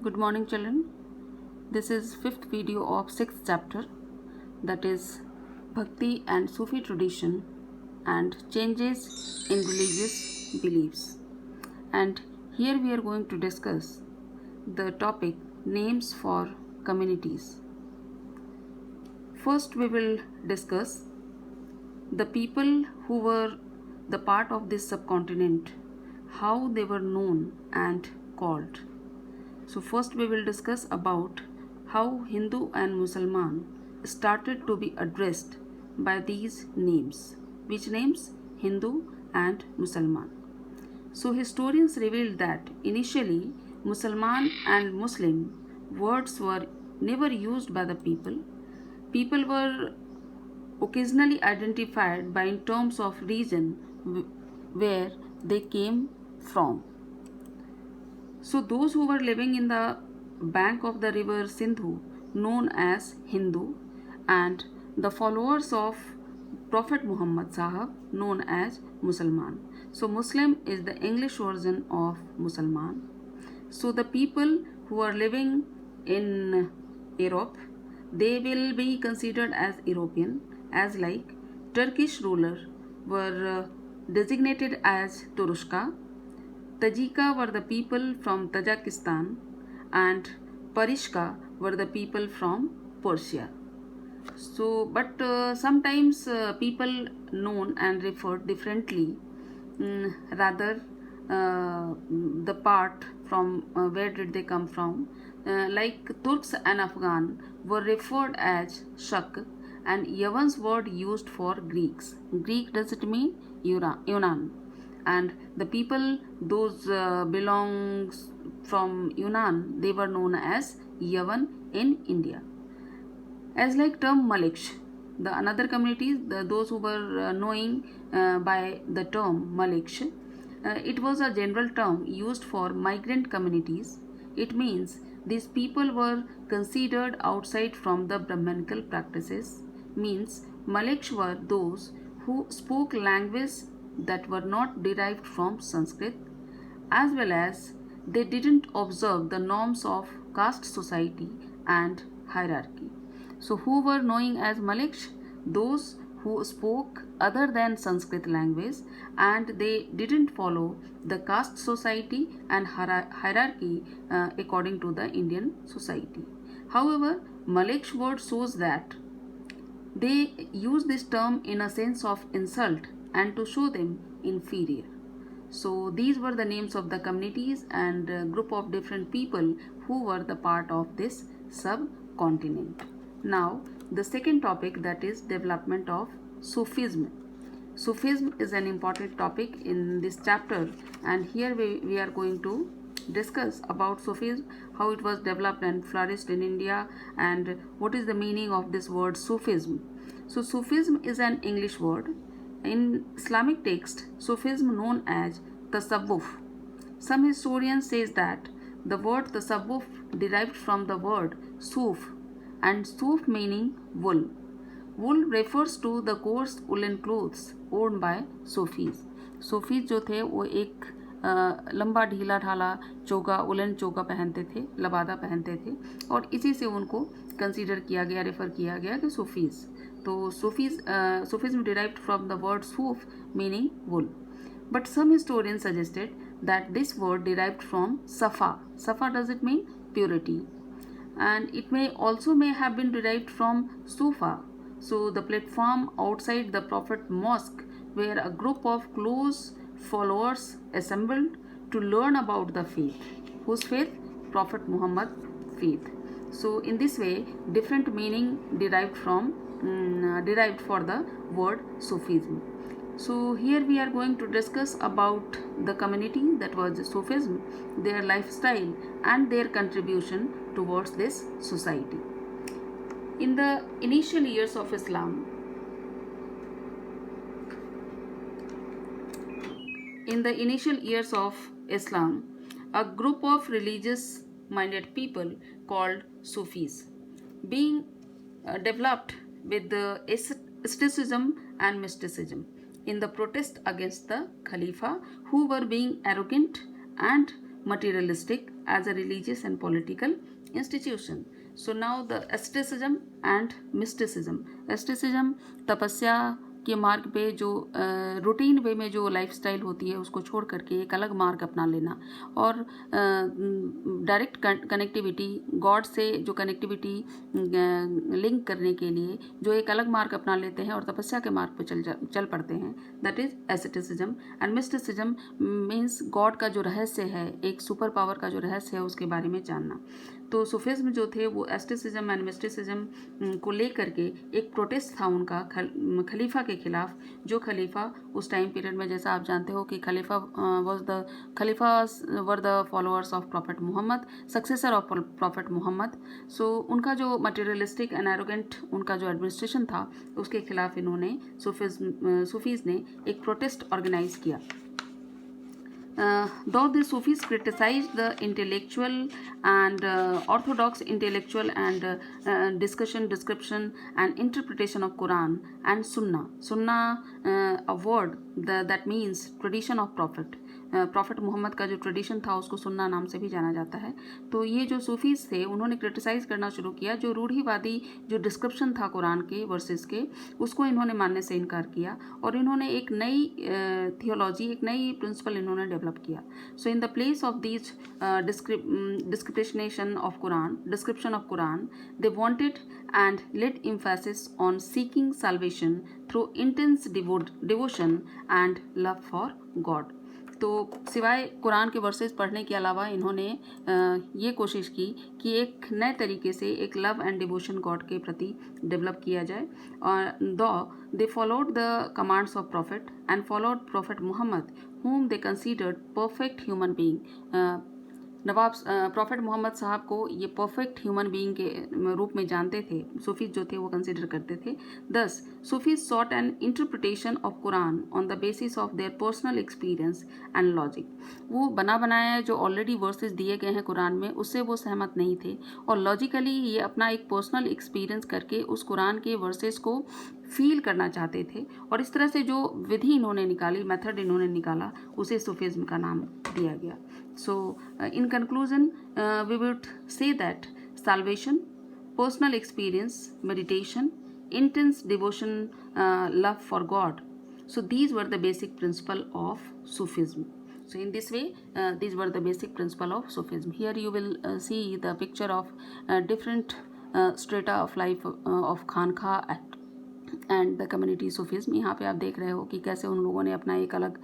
Good morning, children. This is fifth video of sixth chapter, that is Bhakti and Sufi tradition and changes in religious beliefs. And here we are going to discuss the topic names for communities. First, we will discuss the people who were the part of this subcontinent, how they were known and called. So first we will discuss about how Hindu and Musliman started to be addressed by these names. Which names? Hindu and Musliman. So historians revealed that initially Musliman and Muslim words were never used by the people. People were occasionally identified by in terms of region where they came from. So those who were living in the bank of the river Sindhu, known as Hindu, and the followers of Prophet Muhammad Sahab, known as Musliman. So Muslim is the English version of Musliman. So the people who are living in Europe, they will be considered as European, as like Turkish ruler were designated as Turushka. Tajika were the people from Tajikistan and Parishka were the people from Persia. So, but sometimes people known and referred differently, rather the part from where did they come from. Like Turks and Afghan were referred as Shak, and Yavan's word used for Greeks. Greek, does it mean Yunan? And the people those belongs from Yunan, they were known as Yavan in India. As like term Maliksh, the another communities, those who were knowing by the term Maliksh, it was a general term used for migrant communities. It means these people were considered outside from the Brahmanical practices. Means Maliksh were those who spoke language that were not derived from Sanskrit, as well as they didn't observe the norms of caste society and hierarchy. So who were known as Maliksh? Those who spoke other than Sanskrit language and they didn't follow the caste society and hierarchy according to the Indian society. However, Maliksh word shows that they use this term in a sense of insult and to show them inferior. So these were the names of the communities and a group of different people who were the part of this subcontinent. Now the second topic, that is development of Sufism. Sufism is an important topic in this chapter, and here we are going to discuss about Sufism, how it was developed and flourished in India, and what is the meaning of this word Sufism. So Sufism is an English word. In Islamic text, Sufism known as Tasawwuf. Some historians says that the word Tasawwuf derived from the word Suf, and Suf meaning wool. Wool refers to the coarse woolen clothes worn by Sufis. Sufis जो थे वो एक लंबा ढीला ढाला चोगा, उलन चोगा पहनते थे, लबादा पहनते थे, और इसी से उनको कंसीडर किया गया, रेफर किया गया कि सूफीज़. तो Sufism derived from the word Suf meaning wool. But some historians suggested that this word derived from Safa. Safa, does it mean purity? And it may have been derived from Sufa. So the platform outside the Prophet Mosque where a group of close followers assembled to learn about the faith. Whose faith? Prophet Muhammad faith. So in this way, different meaning derived for the word Sufism. So here we are going to discuss about the community that was Sufism, their lifestyle and their contribution towards this society. In the initial years of Islam, a group of religious minded people called Sufis being developed with the asceticism and mysticism in the protest against the Khalifa, who were being arrogant and materialistic as a religious and political institution. So now the asceticism and mysticism. Asceticism तपस्या के मार्ग पे जो routine वे में जो lifestyle होती है उसको छोड़ करके एक अलग मार्ग अपना लेना, और डायरेक्ट कनेक्टिविटी गॉड से जो कनेक्टिविटी लिंक करने के लिए जो एक अलग मार्ग अपना लेते हैं और तपस्या के मार्ग पे चल पड़ते हैं, that is asceticism. And mysticism means God का जो रहस्य है, एक सुपर पावर का जो रहस्य है उसके बारे में जानना. तो सूफिज्म जो थे वो एस्टिसिज्म एंड मिस्टिसिज्म को लेकर के एक प्रोटेस्ट था उनका खलीफा के खिलाफ. जो खलीफा उस टाइम पीरियड में, जैसा आप जानते हो कि खलीफा were the followers of prophet Muhammad, successor of prophet Muhammad. So उनका जो मटेरियलिस्टिक एंड एरोगेंट उनका जो एडमिनिस्ट्रेशन था उसके खिलाफ इन्होंने सूफीज़ ने एक प्रोटेस्ट ऑर्गेनाइज किया. Though the Sufis criticized the intellectual and orthodox intellectual and description and interpretation of Quran and Sunnah, a word that means tradition of Prophet. Prophet Mohammed का जो ट्रेडिशन था उसको सुन्ना नाम से भी जाना जाता है. तो ये जो सूफीज़ थे उन्होंने क्रिटिसाइज़ करना शुरू किया. जो रूढ़िवादी जो डिस्क्रिप्शन था कुरान के वर्सेस के, उसको इन्होंने मानने से इनकार किया और इन्होंने एक नई थियोलॉजी, एक नई प्रिंसिपल इन्होंने डेवलप किया. So in the place of these description of Quran they wanted and laid emphasis on seeking salvation through intense devotion and love for God. तो सिवाय कुरान के वर्सेस पढ़ने के अलावा इन्होंने ये कोशिश की कि एक नए तरीके से एक लव एंड डिवोशन गॉड के प्रति डेवलप किया जाए. और they followed the commands of Prophet and followed Prophet Mohammed whom they considered perfect human being. नवाब प्रॉफिट मोहम्मद साहब को ये परफेक्ट ह्यूमन बीइंग के रूप में जानते थे, सूफीज जो थे वो कंसिडर करते थे. दस Sufis short N interpretation of Quran on the basis of their personal experience and logic. वो बना बनाया जो ऑलरेडी वर्सेस दिए गए हैं कुरान में उससे वो सहमत नहीं थे और लॉजिकली ये अपना एक पर्सनल एक्सपीरियंस करके उस कुरान के वर्सेस को फील करना चाहते थे. और इस तरह से जो विधि इन्होंने निकाली, मेथड इन्होंने निकाला, उसे सूफिज्म का नाम दिया गया. So, in conclusion, we would say that salvation, personal experience, meditation, intense devotion, love for God. So, these were the basic principle of Sufism. So, in this way, these were the basic principle of Sufism. Here you will see the picture of different strata of life of Khanka and the community Sufism. यहाँ पे आप देख रहे हो कि कैसे उन लोगों ने अपना एक अलग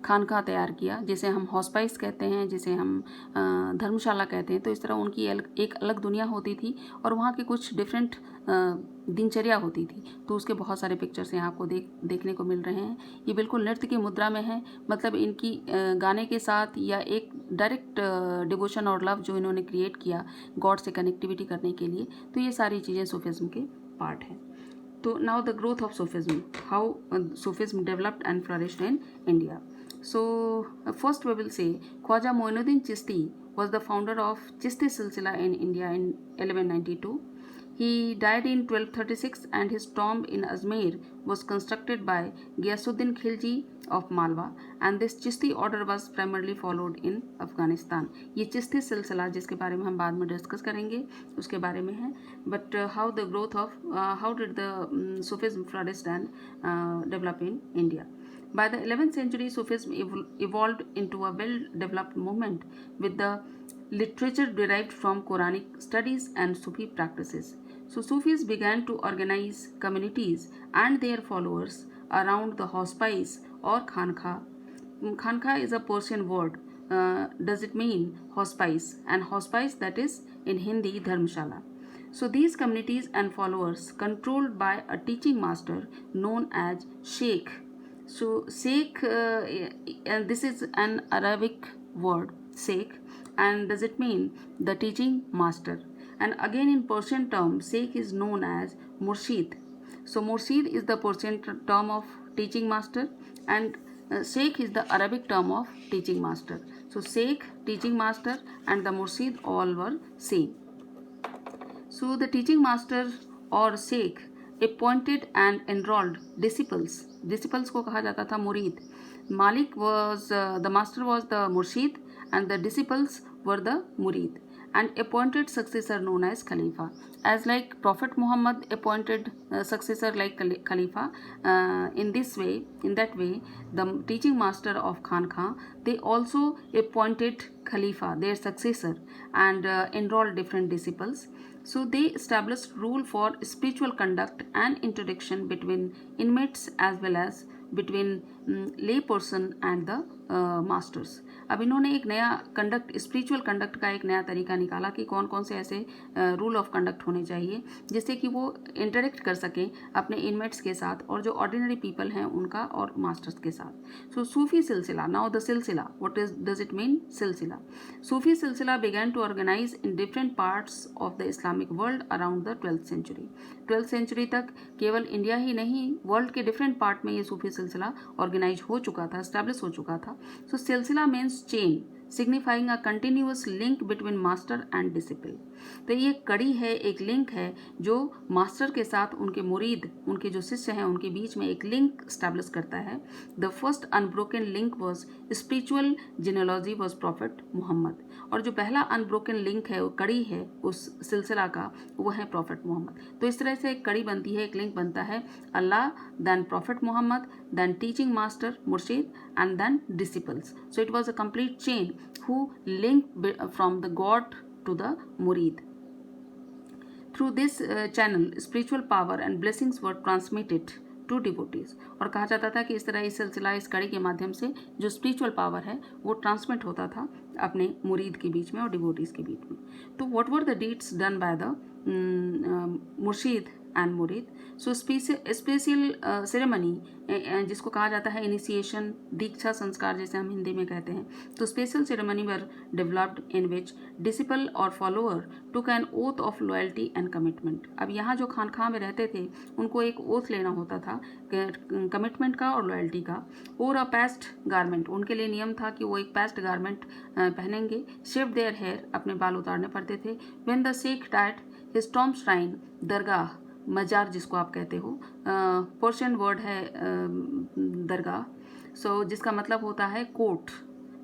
खानका तैयार किया, जिसे हम हॉस्पाइस कहते हैं, जिसे हम धर्मशाला कहते हैं. तो इस तरह उनकी एक अलग दुनिया होती थी और वहाँ के कुछ डिफरेंट दिनचर्या होती थी. तो उसके बहुत सारे पिक्चर्स यहाँ आपको देखने को मिल रहे हैं. ये बिल्कुल नृत्य की मुद्रा में है, मतलब इनकी गाने के साथ या एक डायरेक्ट डिवोशन और लव जो इन्होंने क्रिएट किया गॉड से कनेक्टिविटी करने के लिए. तो ये सारी चीज़ें सूफिज्म के पार्ट हैं. So now the growth of Sufism, how Sufism developed and flourished in India. So first we will say Khwaja Moinuddin Chishti was the founder of Chishti Silsila in India in 1192. He died in 1236 and his tomb in Ajmer was constructed by Ghiyasuddin Khilji of Malwa, and this Chishti order was primarily followed in Afghanistan. ये चिश्ती सिलसिला जिसके बारे में हम बाद में discuss करेंगे उसके बारे में है. But how the growth of how did the Sufism flourished and develop in India. By the 11th century, Sufism evolved into a well-developed movement with the literature derived from Quranic studies and Sufi practices. So Sufis began to organize communities and their followers around the hospice or khanka. Khanka is a Persian word. Does it mean hospice? And hospice, that is in Hindi dharmshala. So these communities and followers controlled by a teaching master known as Sheikh. So Sheikh, and this is an Arabic word, Sheikh, and does it mean the teaching master? And again in Persian term, Sheikh is known as Murshid. So Murshid is the Persian term of teaching master, and Sheikh is the Arabic term of teaching master. So Sheikh, teaching master, and the Murshid all were same. So the teaching master or Sheikh appointed and enrolled disciples. Disciples को कहा जाता था मुरीद. Malik was the master was the Murshid and the disciples were the murid and appointed successor known as Khalifa. As like Prophet Muhammad appointed successor like Khalifa, in that way, the teaching master of Khanqah, they also appointed Khalifa, their successor, and enrolled different disciples. So they established rule for spiritual conduct and interaction between inmates as well as between lay person and the masters. अब इन्होंने एक नया conduct, spiritual conduct का एक नया तरीका निकाला कि कौन कौन से ऐसे रूल ऑफ कंडक्ट होने चाहिए जिससे कि वो इंटरेक्ट कर सकें अपने इनमेट्स के साथ और जो ऑर्डिनरी पीपल हैं उनका और मास्टर्स के साथ. सो सूफी सिलसिला, नाउ द सिलसिला, व्हाट डज इट मीन सिलसिला? सूफी सिलसिला began to organize in different parts of the Islamic world around the 12th century. 12th century तक केवल इंडिया ही नहीं, वर्ल्ड के डिफरेंट पार्ट में ये सूफी सिलसिला ऑर्गेनाइज हो चुका था, स्टैब्लिश हो चुका था. सो सिलसिला means chain, signifying a continuous link between master and disciple. तो ये कड़ी है, एक लिंक है जो मास्टर के साथ उनके मुरीद, उनके जो शिष्य हैं उनके बीच में एक लिंक स्टैब्लिश करता है. The first unbroken link was spiritual genealogy was prophet Muhammad. और जो पहला अनब्रोकन लिंक है, वो कड़ी है उस सिलसिला का, वो है प्रॉफिट मोहम्मद. तो इस तरह से एक कड़ी बनती है, एक लिंक बनता है, Allah, then prophet Muhammad, then teaching master मुर्शिद, and then disciples. So it was a complete chain who linked from the God to the murid. Through this channel, spiritual power and blessings were transmitted to devotees. और कहा जाता था कि इस तरह इस सिलसिला, इस कड़ी के माध्यम से जो स्पिरिचुअल पावर है वो ट्रांसमिट होता था अपने मुरीद के बीच में और डिवोटीज के बीच में. तो what were the deeds done by the मुर्शीद एंड मुरीद? सो स्पेशल सेरेमनी जिसको कहा जाता है इनिशिएशन, दीक्षा संस्कार जैसे हम हिंदी में कहते हैं. तो special ceremony were developed in which disciple और follower took an oath of loyalty and commitment. अब यहाँ जो खानखां में रहते थे उनको एक ओथ लेना होता था कमिटमेंट का और लॉयल्टी का. और अ पेस्ट गारमेंट, उनके लिए नियम था कि वो एक पेस्ट गारमेंट पहनेंगे. शेव देयर हेयर, अपने बाल उतारने पड़ते थे. When the sheikh died his tomb shrine, दरगाह, मजार जिसको आप कहते हो, पर्शियन वर्ड है दरगाह. सो जिसका मतलब होता है कोर्ट.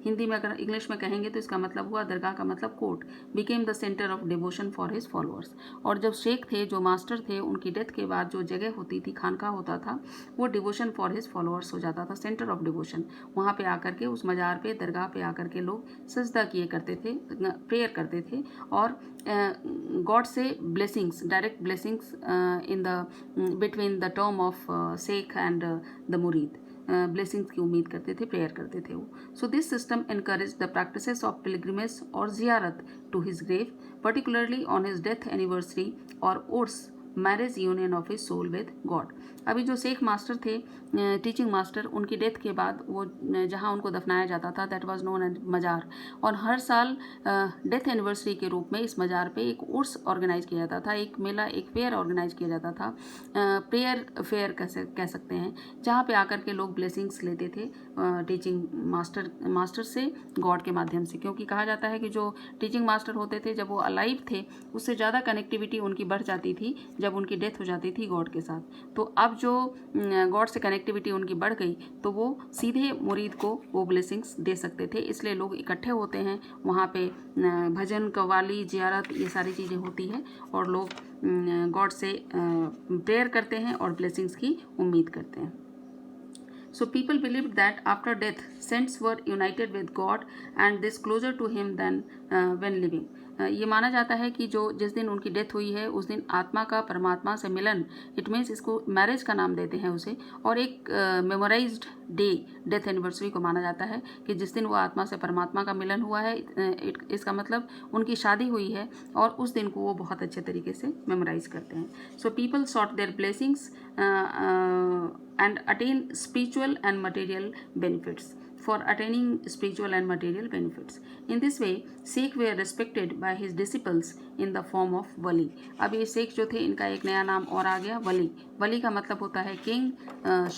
हिंदी में अगर इंग्लिश में कहेंगे तो इसका मतलब हुआ, दरगाह का मतलब court. Became the centre of devotion for his followers. और जब शेख थे, जो मास्टर थे, उनकी डेथ के बाद जो जगह होती थी, खानकाह होता था, वो डिवोशन फॉर हिज फॉलोअर्स हो जाता था, सेंटर ऑफ डिवोशन. वहाँ पे आकर के, उस मजार पे, दरगाह पे आकर के लोग सजदा किए करते थे, प्रेयर करते थे और गॉड से blessings, direct blessings in the between the term of sheikh and the मुरीद, ब्लेसिंग्स की उम्मीद करते थे, प्रेयर करते थे वो. So this system encourage the practices of pilgrimage और जियारत to his grave, particularly on his death anniversary और उर्स, marriage union of his soul with God. अभी जो शेख मास्टर थे, टीचिंग मास्टर, उनकी डेथ के बाद वो जहाँ उनको दफनाया जाता था, दैट वाज नोन एज मजार. और हर साल डेथ एनिवर्सरी के रूप में इस मजार पे एक उर्स ऑर्गेनाइज किया जाता था, एक मेला, एक फेयर ऑर्गेनाइज किया जाता था, प्रेयर फेयर कह सकते हैं, जहाँ पे आकर के लोग ब्लेसिंग्स लेते थे टीचिंग मास्टर से, गॉड के माध्यम से. क्योंकि कहा जाता है कि जो टीचिंग मास्टर होते थे, जब वो अलाइव थे, उससे ज़्यादा कनेक्टिविटी उनकी बढ़ जाती थी जब उनकी डेथ हो जाती थी गॉड के साथ. तो अब जो गॉड से कनेक्टिविटी उनकी बढ़ गई तो वो सीधे मुरीद को वो ब्लेसिंग्स दे सकते थे. इसलिए लोग इकट्ठे होते हैं वहाँ पे, भजन, कव्वाली, जियारत, ये सारी चीज़ें होती हैं और लोग गॉड से प्रेयर करते हैं और ब्लेसिंग्स की उम्मीद करते हैं. So people believed that after death, saints were united with God and this closer to Him than when living. ये माना जाता है कि जो जिस दिन उनकी डेथ हुई है उस दिन आत्मा का परमात्मा से मिलन, इट मीन्स इसको मैरिज का नाम देते हैं उसे, और एक मेमोराइज्ड डे, डेथ एनिवर्सरी को माना जाता है कि जिस दिन वो आत्मा से परमात्मा का मिलन हुआ है, इसका मतलब उनकी शादी हुई है और उस दिन को वो बहुत अच्छे तरीके से मेमोराइज करते हैं. So people sought their blessings and attain spiritual and material benefits. For attaining spiritual and material benefits, in this way Sikh were respected by his disciples in the form of wali. अब ये सिख जो थे, इनका एक नया नाम और आ गया, वली. वली का मतलब होता है किंग,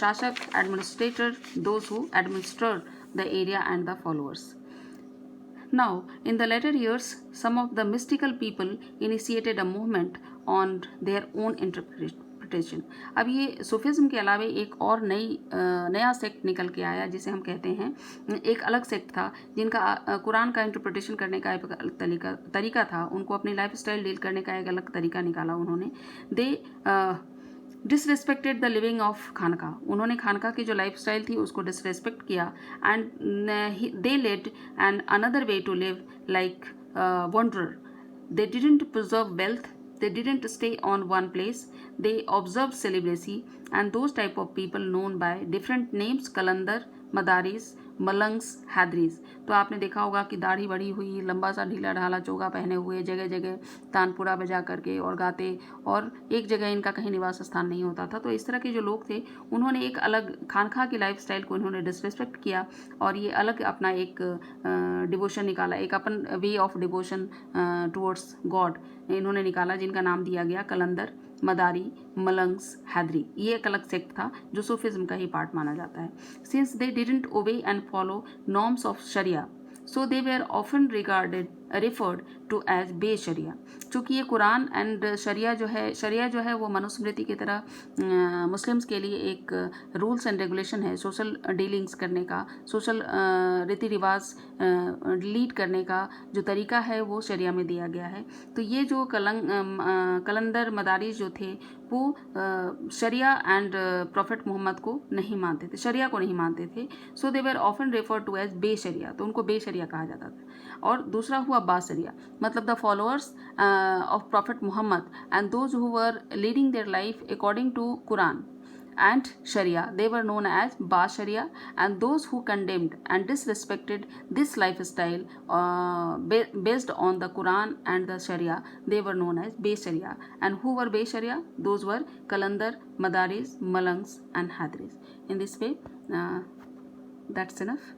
शासक, administrator, those who administer the area and the followers. Now, in the later years, some of the mystical people initiated a movement on their own interpretation. Interpretation. अब ये सूफिज्म के अलावा एक और नया सेक्ट निकल के आया जिसे हम कहते हैं, एक अलग सेक्ट था जिनका कुरान का इंटरप्रिटेशन करने का एक अलग तरीका था। उनको अपनी लाइफ स्टाइल डील करने का एक अलग तरीका निकाला उन्होंने। दे डिसरेस्पेक्टेड द लिविंग ऑफ खानका। उन्होंने खानका की जो लाइफ स्टाइल थी उसको डिसरेस्पेक्ट किया and they led and another way to live like wanderer. They didn't preserve wealth, they didn't stay on one place, they observed celibacy, and those type of people known by different names, Kalandar, Madaris, मलंग्स, हैदरीज। तो आपने देखा होगा कि दाढ़ी बड़ी हुई, लंबा सा ढीला ढाला चोगा पहने हुए, जगह जगह तानपुरा बजा करके और गाते, और एक जगह इनका कहीं निवास स्थान नहीं होता था। तो इस तरह के जो लोग थे उन्होंने एक अलग खानखा की लाइफ स्टाइल को इन्होंने डिसरिस्पेक्ट किया और ये अलग अपना एक डिवोशन निकाला, एक अपन way of devotion towards God इन्होंने निकाला, जिनका नाम दिया गया कलंदर, मदारी, मलंग्स, हैदरी। ये एक अलग सेक्ट था जो सूफिज्म का ही पार्ट माना जाता है। Since they didn't obey and follow norms of शरिया, so they were often referred to as बे शरिया। चूँकि ये कुरान एंड शरिया जो है वो मनुस्मृति की तरह मुस्लिम्स के लिए एक रूल्स एंड रेगुलेशन है, सोशल डीलिंग्स करने का, सोशल रीति रिवाज लीड करने का जो तरीका है वो शरिया में दिया गया है। तो ये जो कलंदर मदारिस जो थे वो शरिया एंड प्रॉफिट मोहम्मद को नहीं मानते थे, शरिया को नहीं मानते थे। So they were often refer to as बे शरिया, तो उनको बे शरिया कहा जाता था। और दूसरा हुआ बा शरिया, मतलब the followers of Prophet Mohammed and those who were leading their life according to Quran and Sharia, they were known as Ba Sharia, and those who condemned and disrespected this lifestyle based on the Quran and the Sharia, they were known as Be Sharia. And who were Be Sharia? Those were Kalandar, Madaris, Malangs and Hadris. In this way, that's enough.